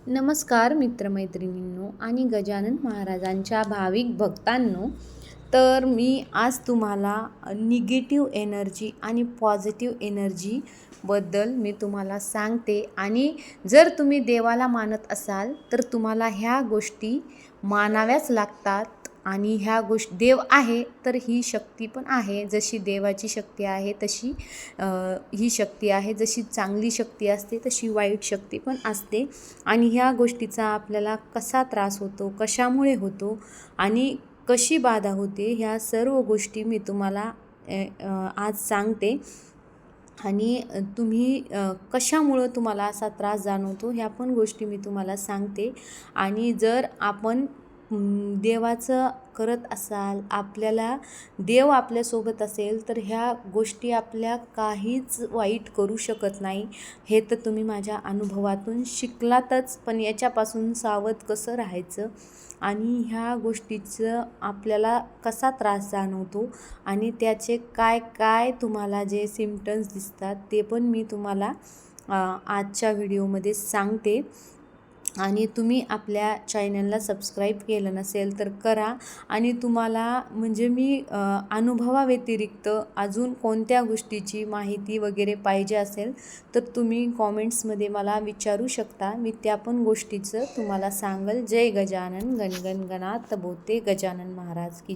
नमस्कार मित्रमैत्रिणींनो आणि गजानन महाराजांच्या भाविक भक्तांनो. तर मी आज तुम्हाला निगेटिव्ह एनर्जी आणि पॉझिटिव्ह एनर्जीबद्दल मी तुम्हाला सांगते. आणि जर तुम्ही देवाला मानत असाल तर तुम्हाला ह्या गोष्टी मानाव्याच लागतात. आणि ह्या गोष्टी देव आहे तर ही शक्ती पण आहे. जशी देवाची शक्ती आहे तशी ही शक्ती आहे. जशी चांगली शक्ती असते तशी वाईट शक्ती पण असते. आणि ह्या गोष्टीचा आपल्याला कसा त्रास होतो, कशामुळे होतो आणि कशी बाधा होते, ह्या सर्व गोष्टी मी तुम्हाला आज सांगते. आणि तुम्ही कशामुळं तुम्हाला असा त्रास जाणवतो ह्या पण गोष्टी मी तुम्हाला सांगते. आणि जर आपण देवाचं करत असाल, आपल्याला देव आपल्यासोबत असेल तर ह्या गोष्टी आपल्या काहीच वाईट करू शकत नाही. हे तर तुम्ही माझ्या अनुभवातून शिकलातच. पण याच्यापासून सावध कसं राहायचं आणि ह्या गोष्टीचं आपल्याला कसा त्रास जाणवतो आणि त्याचे काय काय तुम्हाला जे सिम्पटम्स दिसतात ते पण मी तुम्हाला आजच्या व्हिडिओमध्ये सांगते. आणि तुम्ही आपल्या चॅनलला सबस्क्राईब केलं नसेल तर करा. आणि तुम्हाला म्हणजे मी अनुभवाव्यतिरिक्त अजून कोणत्या गोष्टीची माहिती वगैरे पाहिजे असेल तर तुम्ही कॉमेंट्समध्ये मला विचारू शकता. मी त्या पण गोष्टीचं तुम्हाला सांगेल. जय गजानन गणगण गणात बोते गजानन महाराज की